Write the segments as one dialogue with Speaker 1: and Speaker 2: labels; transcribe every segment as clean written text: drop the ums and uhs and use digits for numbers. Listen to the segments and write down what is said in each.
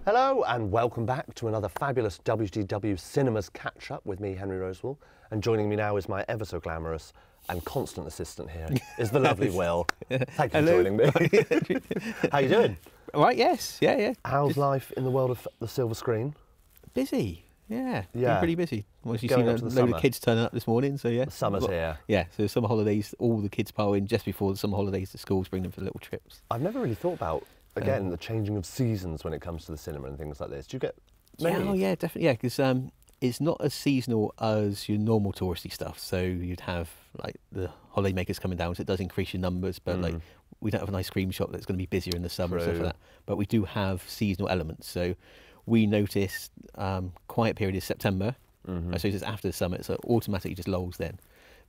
Speaker 1: Hello and welcome back to another fabulous WTW Cinemas catch-up with me, Henry Rosewell. And joining me now is my ever so glamorous and constant assistant here, is the lovely Will. Thank you for joining me. How you doing?
Speaker 2: Right, yes, yeah.
Speaker 1: How's life in the world of the silver screen?
Speaker 2: Busy, yeah. Been pretty busy. Well, you've seen a load of kids turning up this morning, so yeah.
Speaker 1: The summer's here.
Speaker 2: Yeah, so summer holidays, all the kids pile in just before the summer holidays, the schools bring them for little trips.
Speaker 1: I've never really thought about, again, the changing of seasons when it comes to the cinema and things like this. Do you get many?
Speaker 2: Yeah, yeah, definitely, yeah, because it's not as seasonal as your normal touristy stuff. So you'd have like the holidaymakers coming down, so it does increase your numbers, but like we don't have an ice cream shop that's going to be busier in the summer and stuff like that. But we do have seasonal elements. So we noticed quiet period is September. So it's after the summer, so it automatically just lulls then.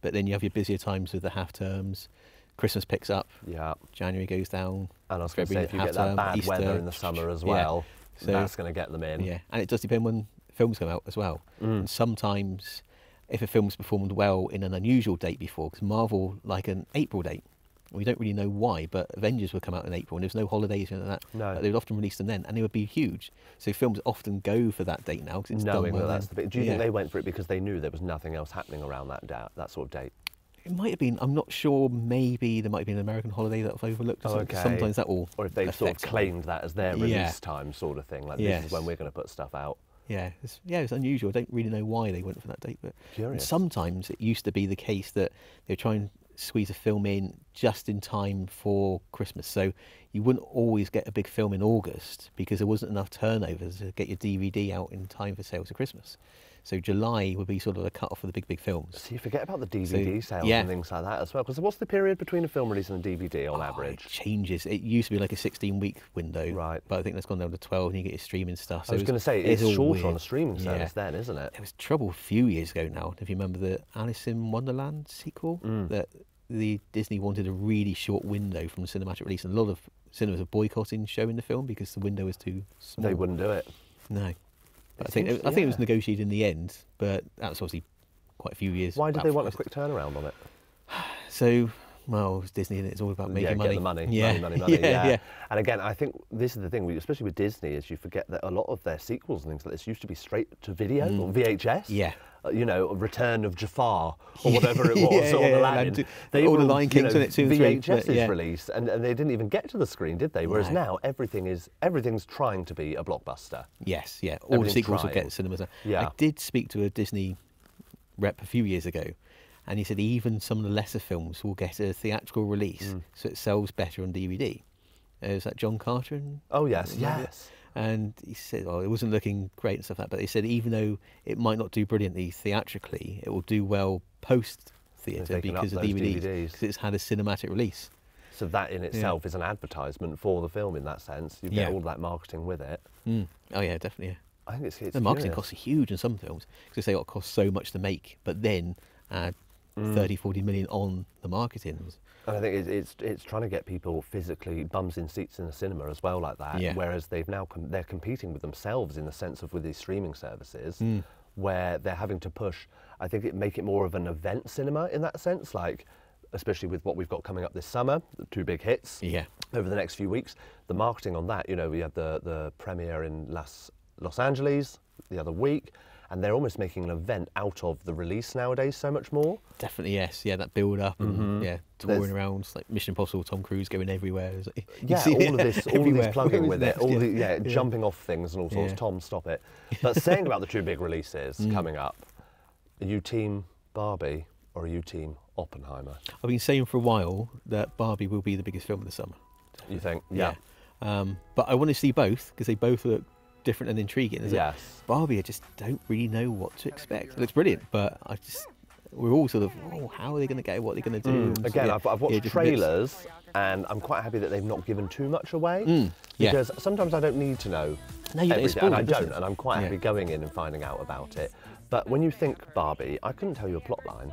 Speaker 2: But then you have your busier times with the half terms. Christmas picks up. Yeah. January goes down.
Speaker 1: And I was going to say, if you get that bad
Speaker 2: Easter,
Speaker 1: weather in the summer as well, so that's going to get them in.
Speaker 2: Yeah, and it does depend when films come out as well. And sometimes, if a film's performed well in an unusual date before, because Marvel like an April date, we don't really know why, but Avengers would come out in April and there was no holidays and that. No. But they would often release them then, and they would be huge. So films often go for that date now because it's
Speaker 1: knowing
Speaker 2: done well.
Speaker 1: That's the bit. Do you think they went for it because they knew there was nothing else happening around that sort of date?
Speaker 2: It might have been. I'm not sure. Maybe there might have been an American holiday that I've overlooked. Or something. Sometimes that will.
Speaker 1: Or if they've sort of claimed that as their release time, sort of thing. Like this is when we're going to put stuff out.
Speaker 2: Yeah, it's unusual. I don't really know why they went for that date, but sometimes it used to be the case that they were trying to squeeze a film in just in time for Christmas. So you wouldn't always get a big film in August because there wasn't enough turnovers to get your DVD out in time for sales of Christmas. So July would be sort of a cut-off for the big films.
Speaker 1: So you forget about the DVD sales and things like that as well. Because what's the period between a film release and a DVD on average?
Speaker 2: It changes. It used to be like a 16-week window. Right. But I think that's gone down to 12 and you get your streaming stuff. So
Speaker 1: I was going to say, it's shorter on a streaming service then, isn't it?
Speaker 2: There was trouble a few years ago now. If you remember the Alice in Wonderland sequel, that the Disney wanted a really short window from the cinematic release. And a lot of cinemas are boycotting showing the film because the window was too small.
Speaker 1: They wouldn't do it.
Speaker 2: No. I think it was negotiated in the end, but that was obviously quite a few years.
Speaker 1: Why did they want a quick turnaround on it?
Speaker 2: So, well, it's Disney and it's all about making money.
Speaker 1: Get the money.
Speaker 2: Yeah.
Speaker 1: Money. Yeah. And again, I think this is the thing, especially with Disney, is you forget that a lot of their sequels and things like this used to be straight to video or VHS. Yeah. You know, Return of Jafar or whatever it was, or the Lion.
Speaker 2: All the Lion Kings in it too.
Speaker 1: VHS is released, and they didn't even get to the screen, did they? Whereas now everything's trying to be a blockbuster.
Speaker 2: Yes, yeah. All the sequels will get cinemas. Yeah. I did speak to a Disney rep a few years ago, and he said even some of the lesser films will get a theatrical release, so it sells better on DVD. Is that John Carter?
Speaker 1: Oh yes, yes.
Speaker 2: And he said, well, it wasn't looking great and stuff like that, but he said even though it might not do brilliantly theatrically, it will do well post-theatre because of DVDs, because it's had a cinematic release.
Speaker 1: So that in itself is an advertisement for the film in that sense. You get all that marketing with it.
Speaker 2: Oh yeah, definitely, yeah.
Speaker 1: I think it's
Speaker 2: the marketing costs are huge in some films, because they got cost so much to make, but then add 30, 40 million on the marketing.
Speaker 1: And I think it's trying to get people physically bums in seats in the cinema as well, like that. Whereas they're competing with themselves in the sense of with these streaming services, where they're having to push. I think make it more of an event cinema in that sense, like especially with what we've got coming up this summer, the two big hits. Over the next few weeks, the marketing on that. You know, we had the premiere in Los Angeles the other week. And they're almost making an event out of the release nowadays so much more.
Speaker 2: Definitely, yes. Yeah, that build up and touring around. It's like Mission Impossible, Tom Cruise going everywhere.
Speaker 1: All of this plugging with it, jumping off things and all sorts. Tom, stop it. But saying about the two big releases coming up, are you team Barbie or are you team Oppenheimer?
Speaker 2: I've been saying for a while that Barbie will be the biggest film of the summer.
Speaker 1: You think? Yeah.
Speaker 2: But I want to see both because they both look different and intriguing.
Speaker 1: Yes.
Speaker 2: Barbie, I just don't really know what to expect. It looks brilliant, but we're all sort of, how are they going to go? What are they going to do?
Speaker 1: Again, I've watched trailers, and I'm quite happy that they've not given too much away, because sometimes I don't need to know everything, and I don't, and I'm quite happy going in and finding out about it. But when you think Barbie, I couldn't tell you a plot line.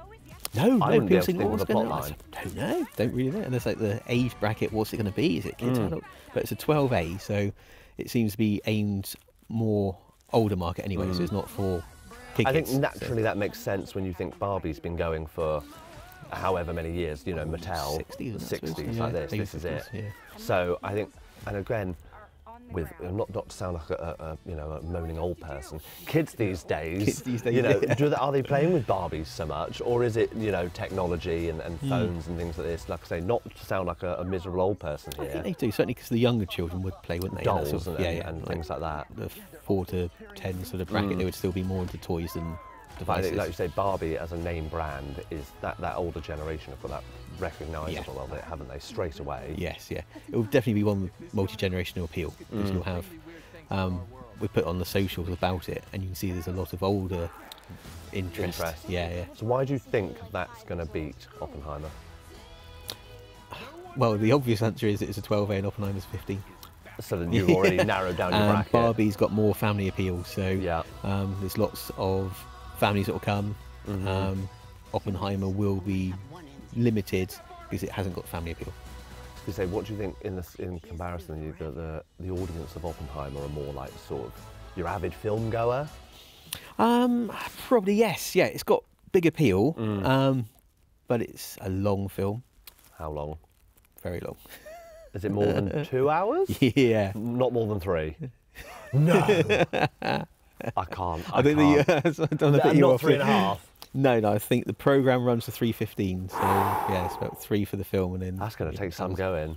Speaker 2: No,
Speaker 1: I wouldn't be able to think of a plot line.
Speaker 2: I don't know, don't really know. And there's like the age bracket, what's it going to be? Is it kids, adult? But it's a 12A, so it seems to be aimed more older market anyway, so it's not for kids.
Speaker 1: I think naturally that makes sense when you think Barbie's been going for however many years, you know, Mattel,
Speaker 2: 60s,
Speaker 1: 60s like this is it. So I think, and again, not to sound like a moaning old person. Kids these days,
Speaker 2: yeah.
Speaker 1: Are they playing with Barbies so much, or is it technology and phones and things like this? Like I say, not to sound like a miserable old person here.
Speaker 2: I think they do, certainly because the younger children would play, wouldn't they?
Speaker 1: Dolls
Speaker 2: sort of,
Speaker 1: and things like that.
Speaker 2: The 4 to 10 sort of bracket, they would still be more into toys than devices.
Speaker 1: Like you say, Barbie as a name brand is that older generation have got that recognisable of it, haven't they? Straight away.
Speaker 2: Yes, yeah. It will definitely be one with multi-generational appeal, because you'll have. We put on the socials about it, and you can see there's a lot of older interest. Yeah.
Speaker 1: So why do you think that's going to beat Oppenheimer?
Speaker 2: Well, the obvious answer is it's a 12A and Oppenheimer's 15.
Speaker 1: So then you've already narrowed down your bracket.
Speaker 2: Barbie's got more family appeal, so there's lots of families that will come. Oppenheimer will be limited because it hasn't got family appeal.
Speaker 1: I was going to say, what do you think in comparison, the audience of Oppenheimer are more like sort of your avid film goer?
Speaker 2: Probably yes. Yeah, it's got big appeal, but it's a long film.
Speaker 1: How long?
Speaker 2: Very long.
Speaker 1: Is it more than 2 hours?
Speaker 2: Yeah.
Speaker 1: Not more than 3? No. I can't.
Speaker 2: I don't think
Speaker 1: not 3.5.
Speaker 2: No, I think the programme runs to 3:15, so yeah, it's about 3 for the film, and then
Speaker 1: that's going to take some going.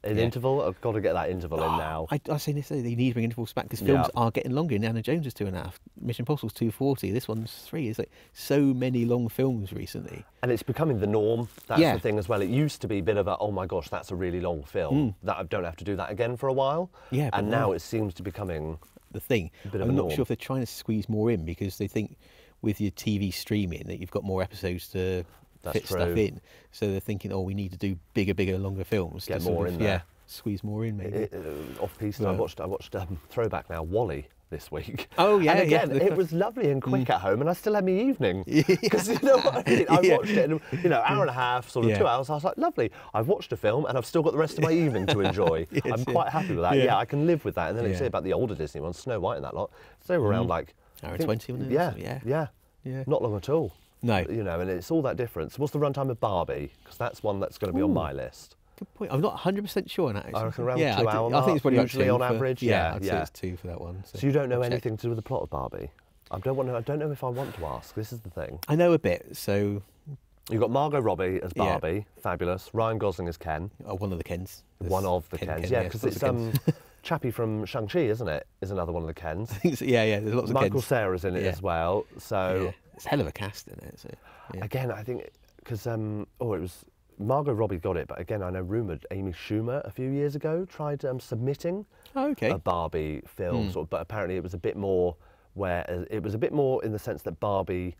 Speaker 1: Interval, I've got to get that interval in now.
Speaker 2: I say this, they need to bring intervals back because films are getting longer. Indiana Jones is 2.5, Mission Impossible's 2:40, this one's 3. It's like so many long films recently,
Speaker 1: and it's becoming the norm. That's the thing as well. It used to be a bit of a, oh my gosh, that's a really long film that I don't have to do that again for a while. Yeah, and now it seems to be becoming
Speaker 2: the thing.
Speaker 1: I'm
Speaker 2: not sure if they're trying to squeeze more in because they think with your TV streaming that you've got more episodes to fit stuff in. So they're thinking, we need to do bigger, longer films.
Speaker 1: Get more in there.
Speaker 2: Yeah, squeeze more in maybe.
Speaker 1: Off-piste, I watched Throwback now, Wall-E this week.
Speaker 2: Oh yeah,
Speaker 1: and again, it was lovely and quick at home, and I still had my evening. Because you know what I mean? I watched it in, hour and a half, sort of 2 hours. I was like, lovely. I've watched a film, and I've still got the rest of my evening to enjoy. I'm quite happy with that. Yeah, I can live with that. And then you say about the older Disney ones, Snow White and that lot. So they were around like
Speaker 2: hour and 20 minutes.
Speaker 1: Yeah. Not long at all.
Speaker 2: No.
Speaker 1: And it's all that difference. What's the runtime of Barbie? Because that's one that's going to be on my list.
Speaker 2: Good point. I'm not 100% sure on that.
Speaker 1: I reckon around 2 hours.
Speaker 2: I think it's probably
Speaker 1: usually on average.
Speaker 2: I'd say it's 2 for that one.
Speaker 1: So you don't know anything to do with the plot of Barbie? I don't know if I want to ask. This is the thing.
Speaker 2: I know a bit. So
Speaker 1: you've got Margot Robbie as Barbie, fabulous. Ryan Gosling as Ken.
Speaker 2: One of the Kens.
Speaker 1: One of the Kens. Yeah, because it's Chappie from Shang-Chi, isn't it? Is another one of the Kens.
Speaker 2: I think so, yeah. There's lots of Kens.
Speaker 1: Michael Cera's in it as well. So
Speaker 2: it's a hell of a cast in it. So,
Speaker 1: again, I think because it was Margot Robbie got it, but again, I know rumoured Amy Schumer a few years ago tried submitting a Barbie film, but apparently it was a bit more in the sense that Barbie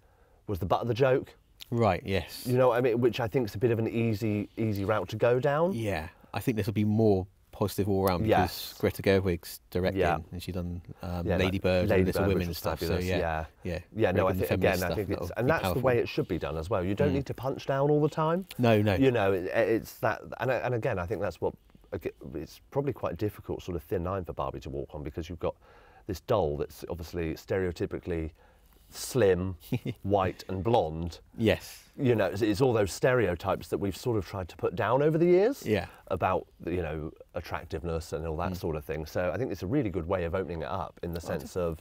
Speaker 1: was the butt of the joke.
Speaker 2: Right. Yes.
Speaker 1: You know what I mean? Which I think is a bit of an easy route to go down.
Speaker 2: Yeah, I think this will be more positive all around because Greta Gerwig's directing and she's done Lady Bird and Little Women and stuff.
Speaker 1: Fabulous.
Speaker 2: So
Speaker 1: no, I think it's and that's the way it should be done as well. You don't need to punch down all the time.
Speaker 2: No.
Speaker 1: It's that, and again, I think that's what it's probably quite difficult sort of thin line for Barbie to walk on because you've got this doll that's obviously stereotypically slim, white and blonde.
Speaker 2: Yes.
Speaker 1: It's all those stereotypes that we've sort of tried to put down over the years about, attractiveness and all that sort of thing. So I think it's a really good way of opening it up in the sense of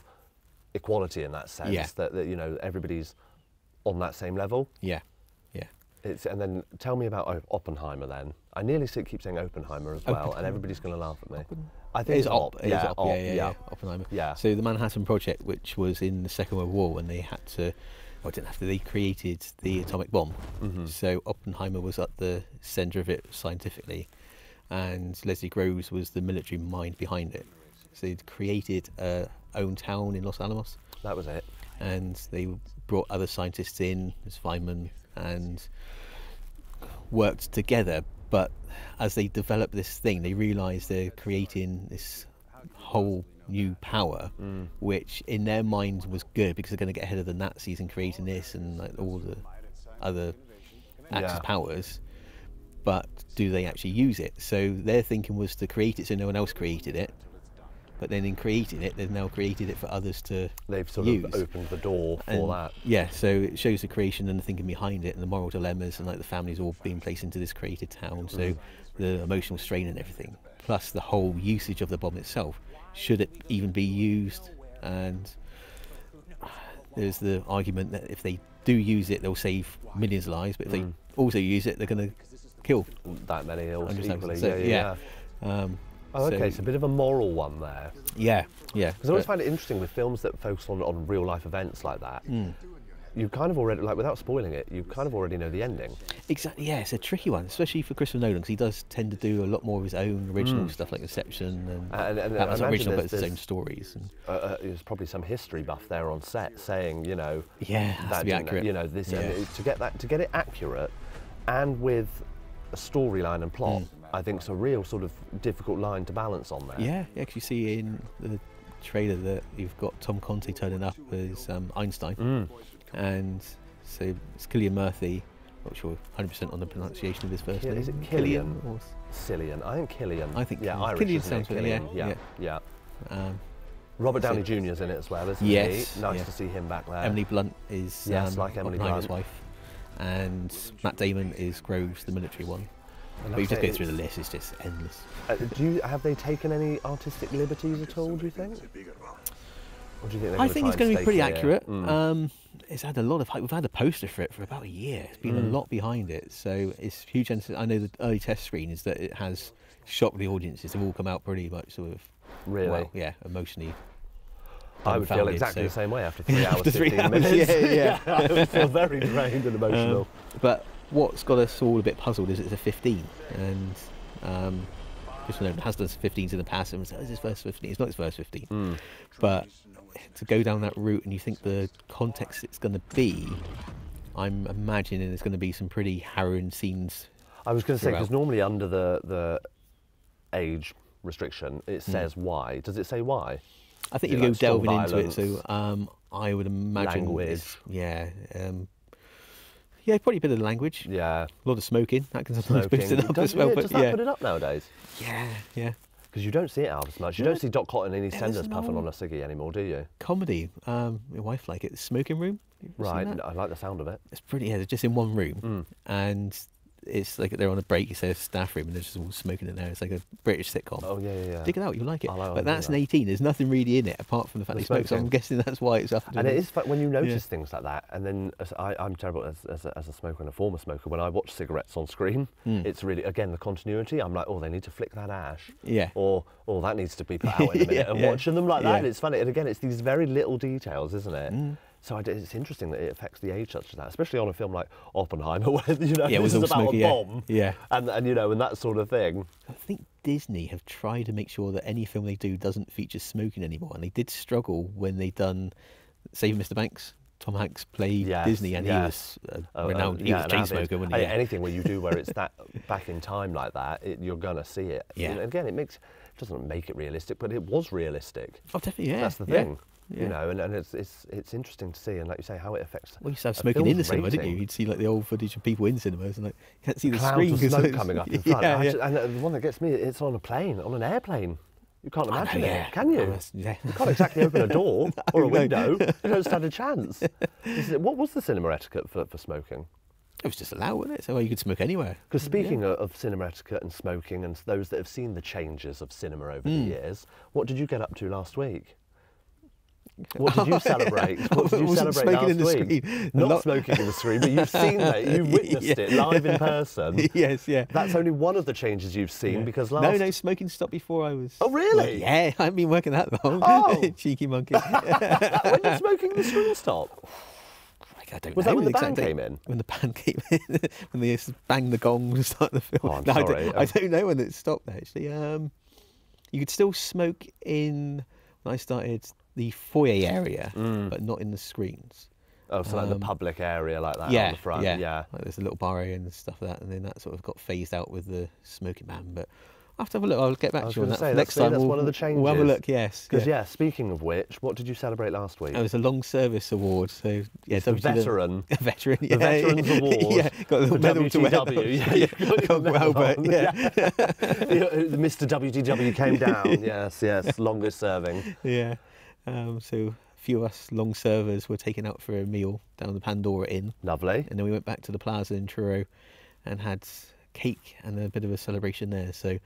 Speaker 1: equality in that sense, that everybody's on that same level.
Speaker 2: Yeah.
Speaker 1: And then tell me about Oppenheimer then. I nearly keep saying Oppenheimer as well, and everybody's going to laugh at me. I think it's
Speaker 2: Oppenheimer.
Speaker 1: Yeah.
Speaker 2: So the Manhattan Project, which was in the Second World War, when they had to, they created the atomic bomb. So Oppenheimer was at the centre of it scientifically, and Leslie Groves was the military mind behind it. So they'd created a own town in Los Alamos.
Speaker 1: That was it.
Speaker 2: And they brought other scientists in, as Feynman, and worked together. But as they developed this thing, they realised they're creating this whole new power, which in their minds was good because they're going to get ahead of the Nazis in creating this and like all the other Axis powers. But do they actually use it? So their thinking was to create it so no one else created it, but then in creating it, they've now created it for others to
Speaker 1: They've sort
Speaker 2: use.
Speaker 1: of opened the door for that.
Speaker 2: Yeah, so it shows the creation and the thinking behind it, and the moral dilemmas, and like the families all being placed into this created town. So the emotional strain and everything, plus the whole usage of the bomb itself. Should it even be used? And there's the argument that if they do use it, they'll save millions of lives, but if they also use it, they're going to kill
Speaker 1: that many else equally.
Speaker 2: So,
Speaker 1: yeah. Okay, so it's a bit of a moral one there.
Speaker 2: Yeah.
Speaker 1: Because I always find it interesting with films that focus on real life events like that. You kind of already, like, without spoiling it, you kind of already know the ending.
Speaker 2: Exactly, yeah, it's a tricky one, especially for Christopher Nolan, because he does tend to do a lot more of his own original stuff, like Inception, and that was original, but it's his own stories.
Speaker 1: There's probably some history buff there on set saying, you know,
Speaker 2: has to be accurate.
Speaker 1: You know, this to get it accurate, and with a storyline and plot, I think it's a real sort of difficult line to balance on there.
Speaker 2: Yeah, because you see in the trailer that you've got Tom Conti turning up as Einstein. And so it's Cillian Murphy, not sure 100% on the pronunciation of his first name.
Speaker 1: Is it Killian?
Speaker 2: Or
Speaker 1: Cillian. I think Killian.
Speaker 2: I think
Speaker 1: Irish,
Speaker 2: Killian sounds
Speaker 1: Killian. Yeah. Robert Downey Jr.'s in it as well, isn't he? Nice to see him back there.
Speaker 2: Emily Blunt is
Speaker 1: like Emily Blunt's
Speaker 2: wife, and Matt Damon is Groves, the military one. But you just go through the list; it's just endless.
Speaker 1: Have they taken any artistic liberties at all? Do you think? Or do you think
Speaker 2: I think it's going to be pretty accurate.
Speaker 1: Mm.
Speaker 2: It's had a lot of hype. We've had a poster for it for about a year. It's been a lot behind it, so it's huge. I know the early test screen is that it has shocked the audiences. They've all come out pretty much sort of emotionally.
Speaker 1: I would feel exactly the same way after 3 hours,
Speaker 2: after
Speaker 1: 15 minutes.
Speaker 2: Yeah.
Speaker 1: I would feel very drained and emotional.
Speaker 2: But what's got us all a bit puzzled is it's a 15, and Christopher Nolan has done 15s in the past, and it's his first 15. It's not his first 15, but to go down that route, and you think the context it's going to be, I'm imagining there's going to be some pretty harrowing scenes.
Speaker 1: I was going to say, because normally under the age restriction, it says why. Does it say why?
Speaker 2: I think you go delving into it, so I would imagine
Speaker 1: language.
Speaker 2: Probably a bit of the language.
Speaker 1: Yeah.
Speaker 2: A lot of smoking. That can sometimes boost it up as well.
Speaker 1: Does that put it up nowadays?
Speaker 2: Yeah.
Speaker 1: Because you don't see it out as much. You don't see Doc Cotton and EastEnders puffing on a ciggy anymore, do you?
Speaker 2: Comedy. My wife liked it. The Smoking Room.
Speaker 1: Right. I like the sound of it.
Speaker 2: It's pretty. Yeah, they're just in one room, and it's like they're on a break. It's a staff room, and they're just all smoking in there. It's like a British sitcom.
Speaker 1: Oh yeah.
Speaker 2: Dig it out. You'll like it. But that's an 18. There's nothing really in it apart from the fact they smoke. So I'm guessing that's why it's up.
Speaker 1: And it is when you notice things like that. And then I'm terrible as a smoker and a former smoker. When I watch cigarettes on screen, it's really, again, the continuity. I'm like, oh, they need to flick that ash.
Speaker 2: Yeah.
Speaker 1: Or that needs to be put out in a minute. And watching them like that, and it's funny. And again, it's these very little details, isn't it? So it's interesting that it affects the age such as that, especially on a film like Oppenheimer, where this is about a bomb, and that sort of thing.
Speaker 2: I think Disney have tried to make sure that any film they do doesn't feature smoking anymore, and they did struggle when they done Saving Mr. Banks. Tom Hanks played Disney, and he was renowned. He was a chain smoker, wasn't he?
Speaker 1: Anything where you do where it's that back in time like that, you're gonna see it.
Speaker 2: Yeah.
Speaker 1: Again, it doesn't make it realistic, but it was realistic.
Speaker 2: Oh, definitely. Yeah.
Speaker 1: That's the thing. Yeah. And it's interesting to see, and like you say, how it affects.
Speaker 2: Well, you used to have smoking in the cinema, didn't you? You'd see like the old footage of people in cinemas, and like you can't see the screen.
Speaker 1: Clouds of smoke coming up in front. And the one that gets me, it's on an airplane. You can't imagine it, can you? You can't exactly open a door or a window. You don't stand a chance. What was the cinema etiquette for smoking?
Speaker 2: It was just allowed, wasn't it? So you could smoke anywhere.
Speaker 1: Because speaking of cinema etiquette and smoking, and those that have seen the changes of cinema over the years, what did you get up to last week? What did you celebrate? What did you celebrate last week? Not smoking in the screen, but you've seen that. You've witnessed it live in person.
Speaker 2: Yes, yeah.
Speaker 1: That's only one of the changes you've seen because last...
Speaker 2: No, smoking stopped before I was...
Speaker 1: Oh, really?
Speaker 2: Yeah, I haven't been working that long.
Speaker 1: Oh!
Speaker 2: Cheeky monkey.
Speaker 1: When did smoking in the screen stop?
Speaker 2: I don't
Speaker 1: was
Speaker 2: know
Speaker 1: that when the band came in?
Speaker 2: When the band came in, when they banged the gong to start the film.
Speaker 1: Oh, I'm sorry.
Speaker 2: I don't know when it stopped, actually. You could still smoke in, when I started, the foyer area, but not in the screens.
Speaker 1: Oh, so like the public area like that on the front?
Speaker 2: Yeah. Like there's a little bar area and stuff like that, and then that sort of got phased out with the smoking ban. But I'll have to have a look. I'll get back to you on that. Next time,
Speaker 1: that's one of the changes.
Speaker 2: We'll have a look. Yes.
Speaker 1: Because speaking of which, what did you celebrate last week?
Speaker 2: It was a long service award. So
Speaker 1: the veteran.
Speaker 2: A veteran.
Speaker 1: The Veterans Award.
Speaker 2: Yeah, got a little medal to wear.
Speaker 1: Mr. WTW came down. Yes, longest serving.
Speaker 2: Yeah. So a few of us long servers were taken out for a meal down the Pandora Inn.
Speaker 1: Lovely.
Speaker 2: And then we went back to the Plaza in Truro and had cake and a bit of a celebration there. So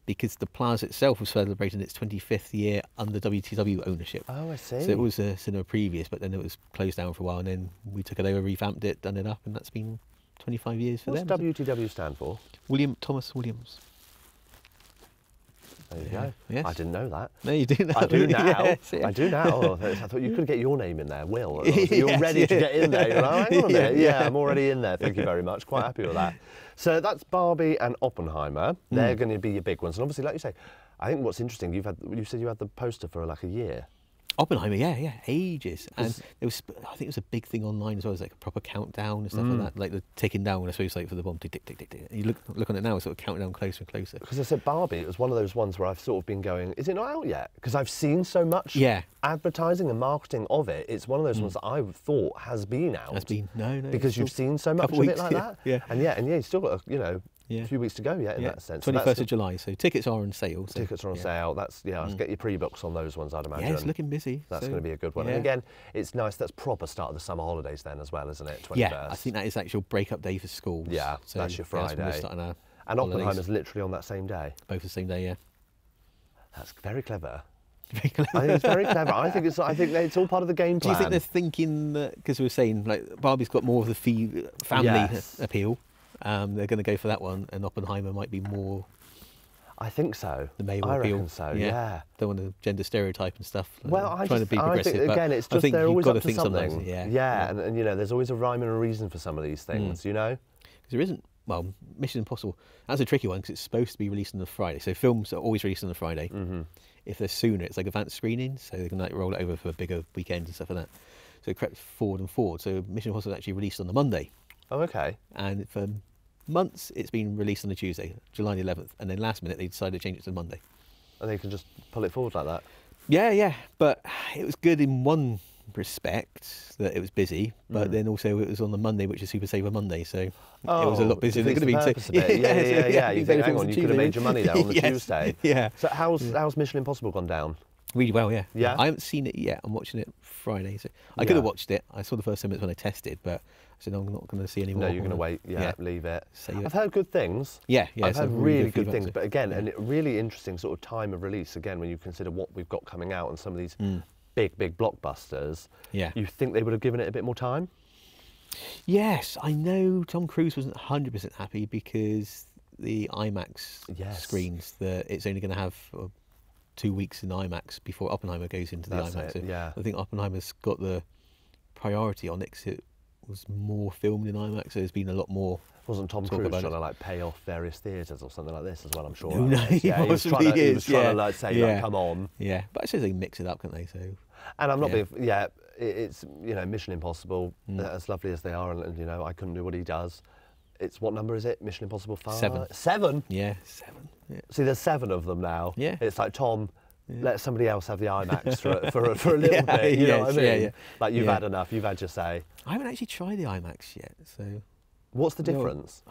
Speaker 2: because the Plaza itself was celebrating its 25th year under WTW ownership.
Speaker 1: Oh, I see.
Speaker 2: So it was a cinema previous, but then it was closed down for a while, and then we took it over, revamped it, done it up, and that's been 25 years for them.
Speaker 1: What's WTW stand for?
Speaker 2: William Thomas Williams.
Speaker 1: There you go.
Speaker 2: Yes.
Speaker 1: I didn't know that.
Speaker 2: No, you do now.
Speaker 1: I do now.
Speaker 2: Yes, yeah.
Speaker 1: I do now. Oh, I thought you could get your name in there, Will. You're ready to get in there. You're like, hang on a minute. Yeah, I'm already in there. Thank you very much. Quite happy with that. So that's Barbie and Oppenheimer. They're going to be your big ones. And obviously, like you say, I think what's interesting, you said you had the poster for like a year.
Speaker 2: Oppenheimer, yeah, ages. And there was, I think it was a big thing online as well, it was like a proper countdown and stuff like that, like the ticking down, I suppose, like for the bomb, tick, tick, tick, tick, tick. And you look on it now, it's sort of counting down closer and closer.
Speaker 1: Because I said Barbie, it was one of those ones where I've sort of been going, is it not out yet? Because I've seen so much advertising and marketing of it. It's one of those ones that I thought has been out.
Speaker 2: Has been, no.
Speaker 1: Because you've seen so much of it like that.
Speaker 2: Yeah.
Speaker 1: And you've still got, a few weeks to go yet in that sense.
Speaker 2: 21st of July, so tickets are on sale. So,
Speaker 1: tickets are on sale. That's get your pre-books on those ones, I'd imagine.
Speaker 2: Yeah, it's looking busy.
Speaker 1: That's going to be a good one. And again, it's nice. That's proper start of the summer holidays then as well, isn't it? 21st.
Speaker 2: Yeah, I think that is actual break-up day for schools.
Speaker 1: Yeah,
Speaker 2: so
Speaker 1: that's your Friday.
Speaker 2: And
Speaker 1: Oppenheimer's literally on that same day.
Speaker 2: Both the same day, yeah.
Speaker 1: That's very clever.
Speaker 2: Very clever.
Speaker 1: I think it's very clever. I think it's all part of the game plan.
Speaker 2: Do you think they're thinking that, because we were saying, like, Barbie's got more of the family appeal, they're going to go for that one, and Oppenheimer might be more...
Speaker 1: I think so.
Speaker 2: The male
Speaker 1: I
Speaker 2: appeal.
Speaker 1: reckon so, yeah.
Speaker 2: Don't want to gender stereotype and stuff.
Speaker 1: Well,
Speaker 2: I think,
Speaker 1: again, it's just they're always up to something.
Speaker 2: Yeah.
Speaker 1: And there's always a rhyme and a reason for some of these things,
Speaker 2: Because there isn't, well, Mission Impossible, that's a tricky one because it's supposed to be released on the Friday. So films are always released on the Friday. If they're sooner, it's like advanced screening, so they can like roll it over for bigger weekends and stuff like that. So it crept forward. So Mission Impossible is actually released on the Monday.
Speaker 1: Oh, okay.
Speaker 2: And for months, it's been released on the Tuesday, July the 11th, and then last minute they decided to change it to Monday.
Speaker 1: And they can just pull it forward like that?
Speaker 2: Yeah, but it was good in one respect that it was busy, but then also it was on the Monday, which is Super Saver Monday, so it was a lot busier than it could have been.
Speaker 1: Yeah. You think, hang on, you could have made your money there on the Tuesday.
Speaker 2: Yeah.
Speaker 1: So how's Mission Impossible gone down?
Speaker 2: Really well, yeah.
Speaker 1: Yeah.
Speaker 2: I haven't seen it yet. I'm watching it Friday. So I could have watched it. I saw the first 10 minutes when I tested, but I said, no, I'm not going to see any more.
Speaker 1: No, you're going to wait. Yeah, leave it.
Speaker 2: Save it.
Speaker 1: I've heard good things.
Speaker 2: Yeah.
Speaker 1: I've heard really good things. But again, and a really interesting sort of time of release, again, when you consider what we've got coming out and some of these big blockbusters. Yeah. You think they would have given it a bit more time?
Speaker 2: Yes. I know Tom Cruise wasn't 100% happy because the IMAX screens, it's only going to have 2 weeks in IMAX before Oppenheimer goes into the IMAX. So I think Oppenheimer's got the priority on it because it was more filmed in IMAX, so there's been a lot more.
Speaker 1: Wasn't Tom Cruise trying to like pay off various theatres or something like this as well? I'm sure.
Speaker 2: No, he was trying
Speaker 1: to like say, like, come on.
Speaker 2: Yeah, but I suppose they mix it up, can't they? So.
Speaker 1: And I'm not being. It's Mission Impossible, as lovely as they are, and I couldn't do what he does. It's what number is it? Mission Impossible 5?
Speaker 2: 7.
Speaker 1: 7?
Speaker 2: Yeah, 7. Yeah.
Speaker 1: See, there's 7 of them now.
Speaker 2: Yeah.
Speaker 1: It's like, Tom, let somebody else have the IMAX for a little bit. You know what I mean?
Speaker 2: Yeah.
Speaker 1: Like, you've had enough. You've had your say.
Speaker 2: I haven't actually tried the IMAX yet, so.
Speaker 1: What's the difference?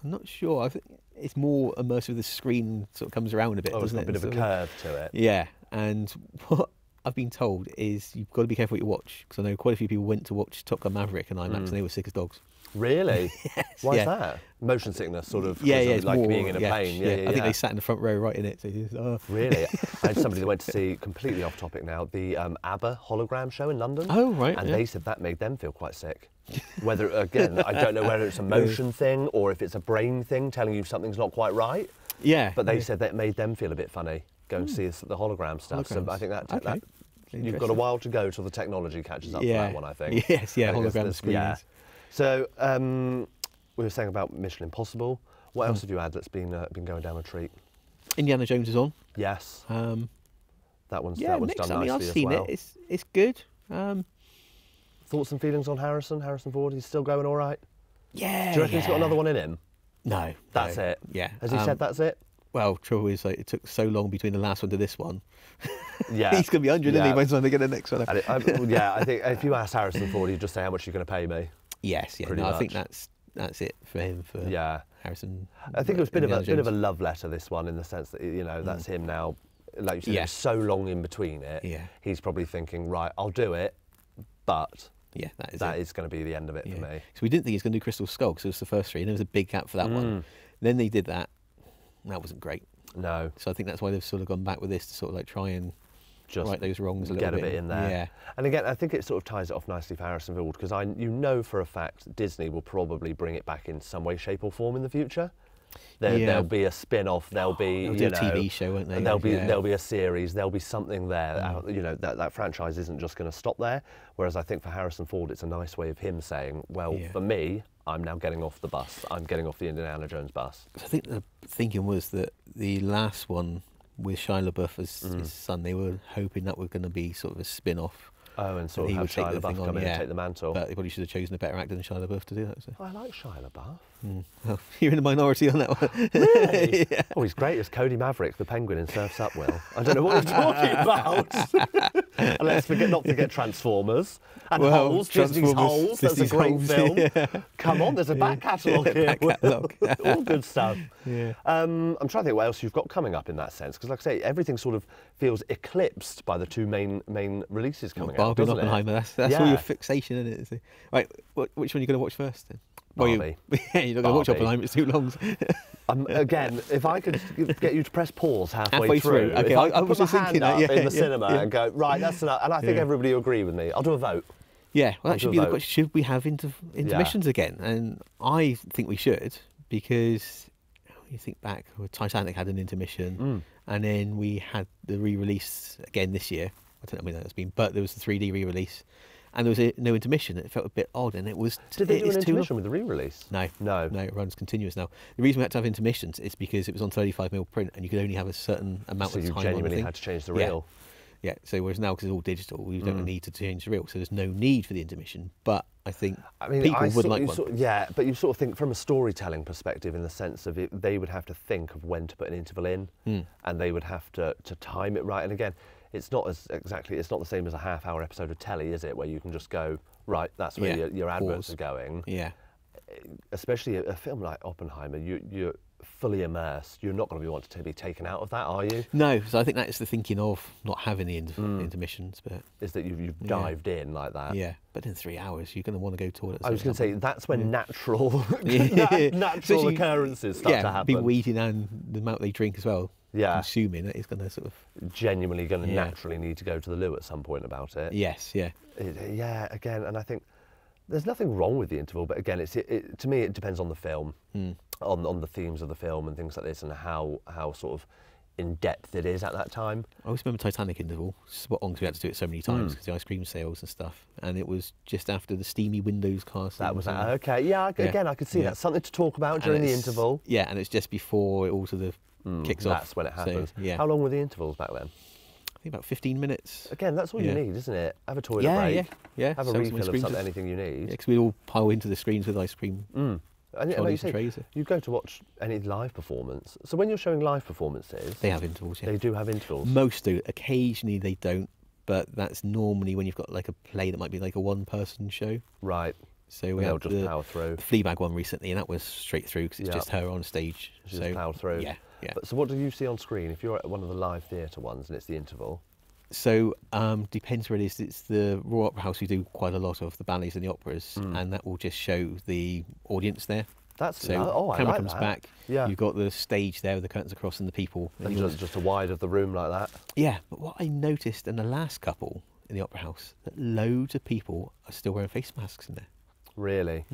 Speaker 2: I'm not sure. I think it's more immersive. The screen sort of comes around a bit, doesn't it?
Speaker 1: It's got a bit of a curve to it.
Speaker 2: Yeah, and what I've been told is you've got to be careful what you watch, because I know quite a few people went to watch Top Gun Maverick in IMAX and they were sick as dogs.
Speaker 1: Really?
Speaker 2: Yes.
Speaker 1: Why is that? Motion sickness, sort of.
Speaker 2: It's
Speaker 1: like
Speaker 2: more,
Speaker 1: being in a plane.
Speaker 2: I think they sat in the front row right in it. So
Speaker 1: Really? I had somebody that went to see, completely off topic now, the ABBA hologram show in London.
Speaker 2: Oh, right.
Speaker 1: And they said that made them feel quite sick. Whether, again, I don't know whether it's a motion thing or if it's a brain thing telling you something's not quite right.
Speaker 2: Yeah.
Speaker 1: But they said that made them feel a bit funny, going to see the hologram stuff. So I think that you've got a while to go till the technology catches up to that one, I think.
Speaker 2: Yes, hologram screens. Yeah.
Speaker 1: So we were saying about Mission Impossible. What else have you had that's been going down a treat?
Speaker 2: Indiana Jones is on.
Speaker 1: Yes. That one's
Speaker 2: done
Speaker 1: nicely as well.
Speaker 2: I've seen it. It's good.
Speaker 1: Thoughts and feelings on Harrison Ford? He's still going all right?
Speaker 2: Yeah.
Speaker 1: Do you reckon he's got another one in him?
Speaker 2: No.
Speaker 1: That's it?
Speaker 2: Yeah.
Speaker 1: Has he said that's it?
Speaker 2: Well, trouble is, like, it took so long between the last one to this one.
Speaker 1: Yeah.
Speaker 2: He's going to be 100, isn't he, by the time they get the next one?
Speaker 1: Yeah, I think if you ask Harrison Ford, he'd just say, how much are you going to pay me?
Speaker 2: Yes, yeah.
Speaker 1: Pretty
Speaker 2: No, I
Speaker 1: much.
Speaker 2: think that's it for him, for Harrison.
Speaker 1: I think it was a bit
Speaker 2: Indiana
Speaker 1: of a
Speaker 2: Jones.
Speaker 1: love letter, this one, in the sense that, you know, that's him now. Like you said, it was so long in between it.
Speaker 2: Yeah.
Speaker 1: He's probably thinking, right, I'll do it, but
Speaker 2: Yeah, that
Speaker 1: that
Speaker 2: it.
Speaker 1: is going to be the end of it for me.
Speaker 2: So we didn't think he was going to do Crystal Skull because it was the first 3, and there was a big gap for that one. Then they did that. That wasn't great.
Speaker 1: No.
Speaker 2: So I think that's why they've sort of gone back with this to sort of like try and
Speaker 1: Just
Speaker 2: right those wrongs a little
Speaker 1: get
Speaker 2: bit.
Speaker 1: a bit in there.
Speaker 2: Yeah.
Speaker 1: And again, I think it sort of ties it off nicely for Harrison Ford, because you know for a fact Disney will probably bring it back in some way, shape or form in the future. There'll be a spin-off. There'll be
Speaker 2: They'll do a TV show, won't they?
Speaker 1: There'll be a series. There'll be something there. You know, that franchise isn't just going to stop there. Whereas I think for Harrison Ford, it's a nice way of him saying, well, for me, I'm now getting off the bus. I'm getting off the Indiana Jones bus.
Speaker 2: I think the thinking was that the last one with Shia LaBeouf as his son, they were hoping that was going to be sort of a spin-off.
Speaker 1: Oh, and sort of have Shia LaBeouf come in and take the mantle.
Speaker 2: But they probably should have chosen a better actor than Shia LaBeouf to do that. So.
Speaker 1: I like Shia LaBeouf.
Speaker 2: Well, you're in the minority on that one.
Speaker 1: Really? Oh, he's great as Cody Maverick, the penguin in Surf's Up, Will. I don't know what you're talking about. And let's not forget Transformers and Holes, Disney's Holes. That's a great film. Yeah. Come on, there's a back catalogue here.
Speaker 2: Back catalogue.
Speaker 1: All good stuff.
Speaker 2: Yeah.
Speaker 1: I'm trying to think what else you've got coming up in that sense, because like I say, everything sort of feels eclipsed by the 2 main releases coming out.
Speaker 2: Barbie and Oppenheimer, that's all your fixation, isn't it? So, right, which one are you going to watch first then?
Speaker 1: Barbie.
Speaker 2: Yeah, you're not going to watch Oppenheimer, it's too long.
Speaker 1: Again, if I could get you to press pause halfway
Speaker 2: through. Okay,
Speaker 1: I
Speaker 2: was
Speaker 1: put my
Speaker 2: just thinking
Speaker 1: hand
Speaker 2: that,
Speaker 1: up in the cinema and go, right, that's enough, and I think everybody will agree with me. I'll do a vote.
Speaker 2: Yeah, well, that should be the question. Should we have intermissions again? And I think we should, because you think back, Titanic had an intermission, and then we had the re-release again this year. I don't know when that's been, but there was the 3D re-release, and there was no intermission. It felt a bit odd, and it was.
Speaker 1: Did they do an intermission with the re-release?
Speaker 2: No, it runs continuous now. The reason we had to have intermissions is because it was on 35mm print, and you could only have a certain amount of time. So
Speaker 1: you genuinely had to change the reel.
Speaker 2: Yeah, so whereas now, because it's all digital, we don't need to change the reel, so there's no need for the intermission. But I think people would like one.
Speaker 1: But you sort of think from a storytelling perspective, in the sense of they would have to think of when to put an interval in, and they would have to time it right. And again, it's not the same as a half-hour episode of telly, is it? Where you can just go, right, that's where your adverts are going.
Speaker 2: Yeah.
Speaker 1: Especially a film like Oppenheimer, you're fully immersed. You're not going to want to be taken out of that, are you?
Speaker 2: No, so I think that is the thinking of not having the intermissions, but
Speaker 1: is that you've dived in like that.
Speaker 2: Yeah, but in 3 hours you're going to want to go toilet.
Speaker 1: I was going to say that's when natural natural occurrences start to happen.
Speaker 2: People eating and the amount they drink as well.
Speaker 1: Yeah,
Speaker 2: consuming it is going to sort of
Speaker 1: genuinely going to naturally need to go to the loo at some point about it.
Speaker 2: Yes, yeah,
Speaker 1: again, and I think there's nothing wrong with the interval, but again, to me it depends on the film, on the themes of the film and things like this, and how sort of in depth it is at that time.
Speaker 2: I always remember Titanic interval, spot on, because we had to do it so many times because the ice cream sales and stuff, and it was just after the steamy windows cast.
Speaker 1: That was okay. Yeah, again, I could see that. Something to talk about during the interval.
Speaker 2: Yeah, and it's just before it all sort of kicks off.
Speaker 1: That's when it happens.
Speaker 2: So,
Speaker 1: How long were the intervals back then?
Speaker 2: I think about 15 minutes.
Speaker 1: Again, that's all you need, isn't it? Have a toilet break.
Speaker 2: Yeah.
Speaker 1: Have a refill of anything you need.
Speaker 2: Yeah, because we'd all pile into the screens with ice cream.
Speaker 1: And you go to watch any live performance. So when you're showing live performances,
Speaker 2: they have intervals. Yeah.
Speaker 1: They do have intervals.
Speaker 2: Most do. Occasionally they don't, but that's normally when you've got like a play that might be like a one-person show.
Speaker 1: Right.
Speaker 2: So we had
Speaker 1: just power through.
Speaker 2: The Fleabag one recently, and that was straight through because it's just her on stage.
Speaker 1: She just powered through.
Speaker 2: Yeah.
Speaker 1: But, so what do you see on screen if you're at one of the live theatre ones and it's the interval?
Speaker 2: So depends where it is. It's the Royal Opera House. We do quite a lot of the ballets and the operas, and that will just show the audience there.
Speaker 1: That's
Speaker 2: so. Camera comes back.
Speaker 1: Yeah.
Speaker 2: You've got the stage there with the curtains across and the people.
Speaker 1: And just a wide of the room like that.
Speaker 2: Yeah, but what I noticed in the last couple in the Opera House, that loads of people are still wearing face masks in there.
Speaker 1: Really?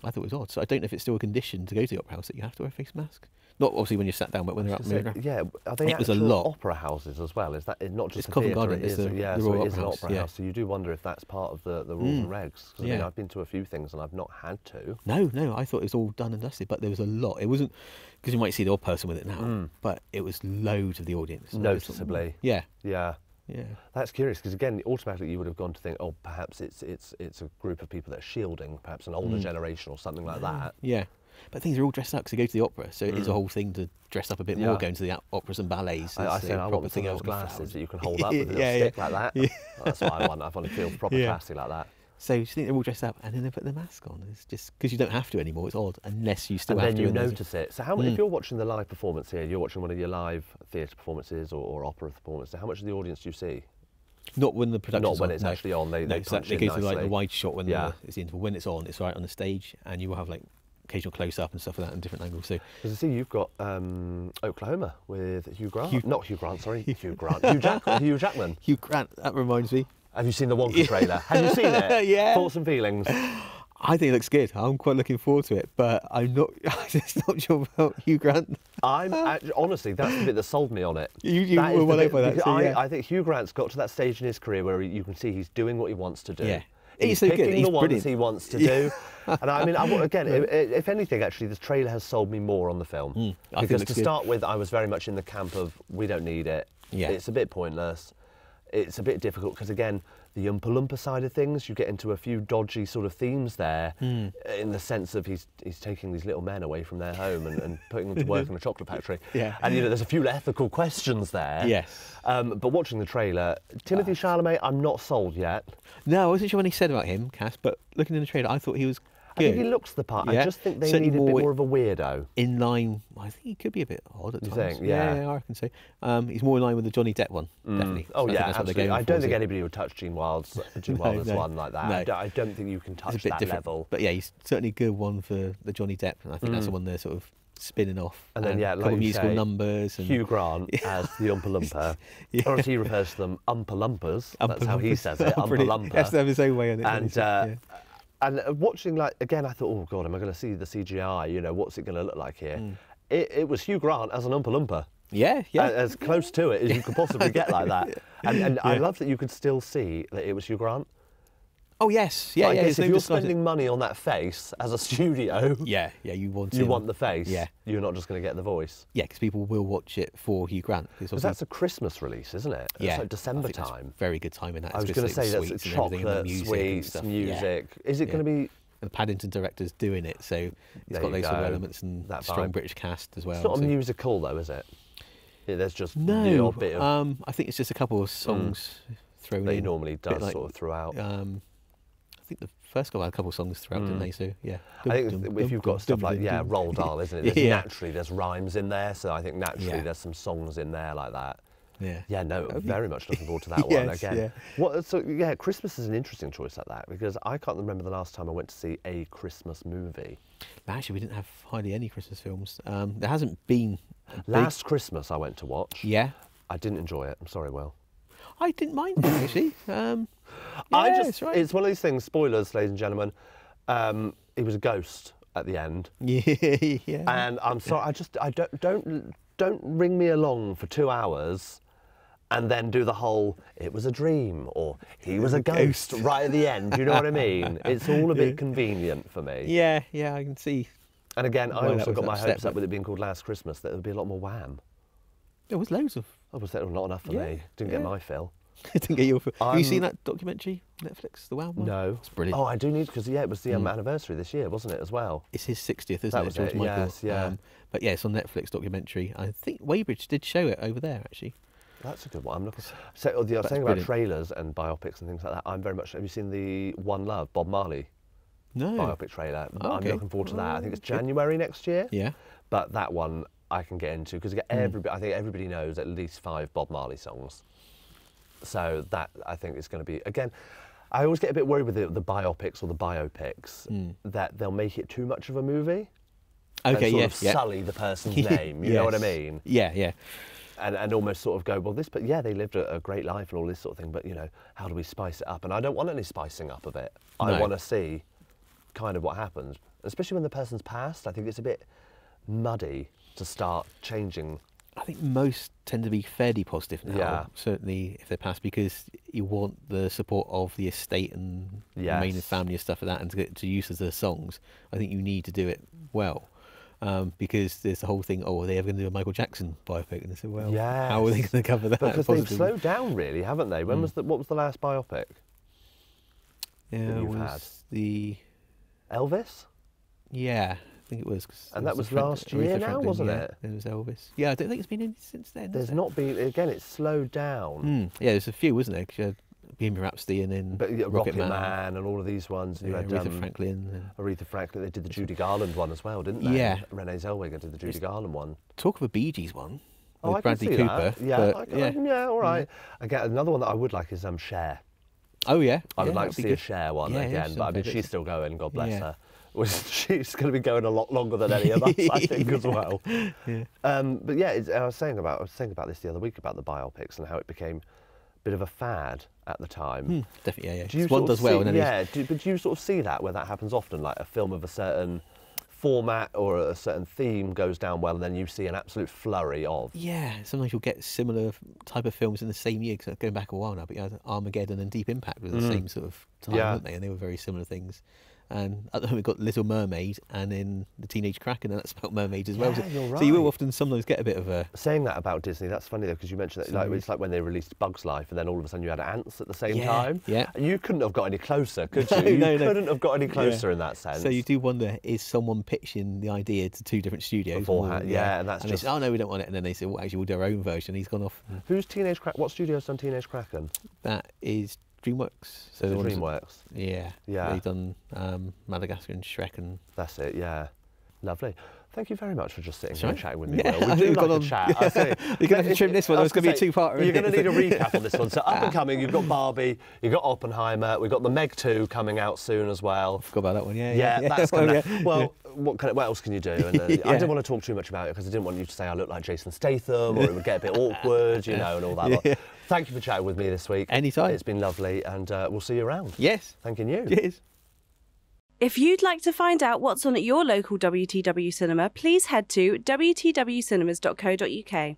Speaker 2: I thought it was odd. So I don't know if it's still a condition to go to the Opera House that you have to wear a face mask. Not obviously when you're sat down, but when they're up moving around.
Speaker 1: Yeah, are they actual opera houses as well? Is that not just
Speaker 2: it's Covent Garden? It's the Royal
Speaker 1: so it is an
Speaker 2: Opera
Speaker 1: Opera House. So you do wonder if that's part of the rules and regs. Because I've been to a few things and I've not had to.
Speaker 2: No, I thought it was all done and dusted, but there was a lot. It wasn't, because you might see the odd person with it now, but it was loads of the audience.
Speaker 1: Noticeably.
Speaker 2: Yeah.
Speaker 1: That's curious, because again, automatically you would have gone to think, oh, perhaps it's a group of people that are shielding, perhaps an older generation or something like that.
Speaker 2: Yeah. But things are all dressed up because they go to the opera, so it is a whole thing to dress up a bit more, going to the operas and ballets.
Speaker 1: I said I want some of those glasses that you can hold up with a little stick like that. Yeah. That's what I want. I want to feel proper classy like that.
Speaker 2: So you think they're all dressed up, and then they put the mask on. It's just because you don't have to anymore. It's odd, unless you still have to.
Speaker 1: And then you notice it. So how if you're watching the live performance here, you're watching one of your live theatre performances or opera performances, how much of the audience do you see?
Speaker 2: Not when the production's
Speaker 1: Not when it's actually on. They punch
Speaker 2: they
Speaker 1: in
Speaker 2: go
Speaker 1: nicely.
Speaker 2: to like the wide shot when it's the interval. When it's on, it's right on the stage, and you will have like occasional close up and stuff like that in different angles. So,
Speaker 1: because I see you've got Oklahoma with Hugh Grant. Not Hugh Grant, sorry, Hugh Grant. Hugh Jackman.
Speaker 2: Hugh Grant. That reminds me.
Speaker 1: Have you seen the Wonka trailer? Have you seen it?
Speaker 2: Yeah.
Speaker 1: Thoughts and feelings?
Speaker 2: I think it looks good. I'm quite looking forward to it, but I'm just not sure about Hugh Grant.
Speaker 1: Honestly, that's the bit that sold me on it.
Speaker 2: You were well over that. So,
Speaker 1: I think Hugh Grant's got to that stage in his career where you can see he's doing what he wants to do.
Speaker 2: Yeah.
Speaker 1: He's
Speaker 2: so
Speaker 1: picking
Speaker 2: good. He's
Speaker 1: the ones
Speaker 2: brilliant.
Speaker 1: he wants to do. And I mean, again, if anything, actually, this trailer has sold me more on the film. Because to start with, I was very much in the camp of, we don't need it.
Speaker 2: Yeah.
Speaker 1: It's a bit pointless. It's a bit difficult because, again, the Oompa Loompa side of things, you get into a few dodgy sort of themes there in the sense of he's taking these little men away from their home and putting them to work in a chocolate factory.
Speaker 2: Yeah.
Speaker 1: And, there's a few ethical questions there.
Speaker 2: Yes.
Speaker 1: But watching the trailer, Timothée Chalamet, I'm not sold yet.
Speaker 2: No, I wasn't sure when he said about him, Cass, but looking in the trailer, I thought he was good.
Speaker 1: I think he looks the part.
Speaker 2: Yeah.
Speaker 1: I just think they
Speaker 2: Certainly
Speaker 1: need a bit more of a weirdo.
Speaker 2: In line, I think he could be a bit odd at
Speaker 1: You
Speaker 2: times.
Speaker 1: think? Yeah.
Speaker 2: I reckon so. He's more in line with the Johnny Depp one, definitely.
Speaker 1: Oh,
Speaker 2: So
Speaker 1: yeah,
Speaker 2: that's what they're
Speaker 1: absolutely.
Speaker 2: going
Speaker 1: I
Speaker 2: for,
Speaker 1: don't think
Speaker 2: so
Speaker 1: anybody would touch Gene Wilder's one like that.
Speaker 2: No.
Speaker 1: I don't think you can touch
Speaker 2: it's a bit
Speaker 1: that
Speaker 2: different.
Speaker 1: level.
Speaker 2: But yeah, he's certainly a good one for the Johnny Depp, and I think that's the one they're sort of spinning off.
Speaker 1: And then,
Speaker 2: a couple
Speaker 1: like
Speaker 2: of
Speaker 1: you
Speaker 2: musical
Speaker 1: say,
Speaker 2: numbers. And
Speaker 1: Hugh Grant as the Oompa Loompa. Or as he refers to them, Oompa Lumpers. That's how he says it, Oompa Loompa.
Speaker 2: He has to have his own way on it.
Speaker 1: And watching, like, again, I thought, oh, God, am I going to see the CGI? What's it going to look like here? It was Hugh Grant as an Oompa Loompa.
Speaker 2: Yeah.
Speaker 1: As close to it as you could possibly get like that. And I love that you could still see that it was Hugh Grant.
Speaker 2: Oh, yes. Yeah,
Speaker 1: I guess if you're
Speaker 2: spending
Speaker 1: spending money on that face as a studio,
Speaker 2: you want
Speaker 1: the face.
Speaker 2: Yeah.
Speaker 1: You're not just going to get the voice.
Speaker 2: Yeah, because people will watch it for Hugh Grant.
Speaker 1: Because that's a Christmas release, isn't it?
Speaker 2: Yeah.
Speaker 1: It's like December time.
Speaker 2: Very good time in that.
Speaker 1: I was going to say that's chocolate, sweets, music. Is it going to be...
Speaker 2: And the Paddington director's doing it, so it's got those sort of elements and that strong British cast as well.
Speaker 1: It's not a musical, though, is it? Yeah, there's just
Speaker 2: no.
Speaker 1: the odd bit of...
Speaker 2: I think it's just a couple of songs thrown in.
Speaker 1: That he normally does
Speaker 2: like,
Speaker 1: sort of throughout.
Speaker 2: I think the first couple had a couple of songs throughout, didn't they? So, yeah.
Speaker 1: I think if you've got stuff like, Roald Dahl, isn't it? Naturally, there's rhymes in there, so I think naturally there's some songs in there like that. Yeah, no, very much looking forward to that one again. Yeah. Christmas is an interesting choice like that because I can't remember the last time I went to see a Christmas movie.
Speaker 2: Actually, we didn't have hardly any Christmas films. There hasn't been.
Speaker 1: Last Christmas I went to watch.
Speaker 2: Yeah.
Speaker 1: I didn't enjoy it. I'm sorry, Will.
Speaker 2: I didn't mind it actually.
Speaker 1: It's one of these things. Spoilers, ladies and gentlemen. He was a ghost at the end.
Speaker 2: Yeah.
Speaker 1: And I'm sorry. I don't ring me along for 2 hours. And then do the whole, it was a dream, or he was a ghost right at the end. You know what I mean? It's all a bit convenient for me.
Speaker 2: Yeah, I can see.
Speaker 1: And again, I also got my hopes up with it being called Last Christmas, that there would be a lot more Wham.
Speaker 2: There was loads of.
Speaker 1: Oh, was that not enough for me? Didn't get my fill.
Speaker 2: Didn't get your fill. Have you seen that documentary, Netflix, the Wham one?
Speaker 1: No.
Speaker 2: It's brilliant.
Speaker 1: Oh, I do need, because it was the anniversary this year, wasn't it, as well?
Speaker 2: It's his 60th, isn't
Speaker 1: that
Speaker 2: it?
Speaker 1: Was
Speaker 2: George
Speaker 1: it?
Speaker 2: Michael.
Speaker 1: Yes, yeah.
Speaker 2: But yeah, it's on Netflix documentary. I think Weybridge did show it over there, actually.
Speaker 1: That's a good one. I'm looking. So I was saying about trailers and biopics and things like that. I'm very much. Have you seen the One Love Bob Marley biopic trailer? I'm looking forward to that. I think it's January next year.
Speaker 2: Yeah.
Speaker 1: But that one I can get into because I think everybody knows at least 5 Bob Marley songs. So that I think is going to be again. I always get a bit worried with the biopics or the biopics that they'll make it too much of a movie.
Speaker 2: Okay.
Speaker 1: And sort of sully the person's name. You know what I mean?
Speaker 2: Yeah.
Speaker 1: And almost sort of go, well, they lived a great life and all this sort of thing, but, how do we spice it up? And I don't want any spicing up of it. I want to see kind of what happens, especially when the person's passed. I think it's a bit muddy to start changing.
Speaker 2: I think most tend to be fairly positive now, certainly if they're passed, because you want the support of the estate and main family and stuff like that, and to get to use as their songs. I think you need to do it well. Because there's the whole thing, are they ever going to do a Michael Jackson biopic? And they said, well, how are they going to cover that?
Speaker 1: Because they've slowed down, really, haven't they? What was the last biopic?
Speaker 2: Yeah,
Speaker 1: that you've had?
Speaker 2: The
Speaker 1: Elvis?
Speaker 2: Yeah, think it was.
Speaker 1: And that was last year now, wasn't it?
Speaker 2: It was Elvis. Yeah, I don't think it's been in since then.
Speaker 1: There's not been, again, it's slowed down.
Speaker 2: Yeah, there's a few, wasn't there? 'Cause you had Bohemian Rhapsody and then
Speaker 1: Rocket Man and all of these ones. You had
Speaker 2: Aretha Franklin.
Speaker 1: Aretha Franklin. They did the Judy Garland one as well, didn't they?
Speaker 2: Yeah.
Speaker 1: Renee Zellweger did the Judy Garland one.
Speaker 2: Talk of a Bee Gees one.
Speaker 1: Oh,
Speaker 2: with Bradley Cooper.
Speaker 1: That. Yeah, all right. Again, another one that I would like is Cher.
Speaker 2: Oh yeah,
Speaker 1: I would like to see a Cher one again, but I mean she's still going. God bless her. She's going to be going a lot longer than any of us, I think, as well. But yeah, I was thinking about this the other week about the biopics and how it became a bit of a fad at the time.
Speaker 2: Definitely, yeah.
Speaker 1: Do you
Speaker 2: one does well, and then
Speaker 1: but do you sort of see that where that happens often, like a film of a certain format or a certain theme goes down well, and then you see an absolute flurry of.
Speaker 2: Yeah, sometimes you'll get similar type of films in the same year, because going back a while now, but you had Armageddon and Deep Impact were the same sort of time, weren't they? And they were very similar things. And at the moment we've got Little Mermaid and then the Teenage Kraken, and that's about mermaids as well.
Speaker 1: Yeah, you're right.
Speaker 2: So you will often sometimes get a bit of a...
Speaker 1: Saying that about Disney, that's funny though, because you mentioned that it's like when they released Bug's Life and then all of a sudden you had ants at the same time.
Speaker 2: Yeah.
Speaker 1: You couldn't have got any closer, could you? You couldn't have got any closer in that sense.
Speaker 2: So you do wonder, is someone pitching the idea to two different studios?
Speaker 1: Beforehand, and that's
Speaker 2: just... They say, oh no, we don't want it. And then they say, well, actually we'll do our own version. He's gone off.
Speaker 1: Who's Teenage Kraken? What studio's done Teenage Kraken?
Speaker 2: That is DreamWorks. So
Speaker 1: DreamWorks.
Speaker 2: Yeah. They've done Madagascar and Shrek and...
Speaker 1: That's it, yeah. Lovely. Thank you very much for just sitting here and chatting with me, Will.
Speaker 2: We
Speaker 1: do like a chat.
Speaker 2: You're going to have to trim this one. It's going to be a two-parter.
Speaker 1: You're going to need a recap on this one. So up and coming, you've got Barbie, you've got Oppenheimer, we've got the Meg 2 coming out soon as well.
Speaker 2: Forgot about that one,
Speaker 1: that's going to... Well, what else can you do? And I didn't want to talk too much about it because I didn't want you to say I look like Jason Statham or it would get a bit awkward, and all that. Thank you for chatting with me this week.
Speaker 2: Anytime.
Speaker 1: It's been lovely, and we'll see you around.
Speaker 2: Yes.
Speaker 1: Thanking you.
Speaker 2: Cheers.
Speaker 3: If you'd like to find out what's on at your local WTW cinema, please head to wtwcinemas.co.uk.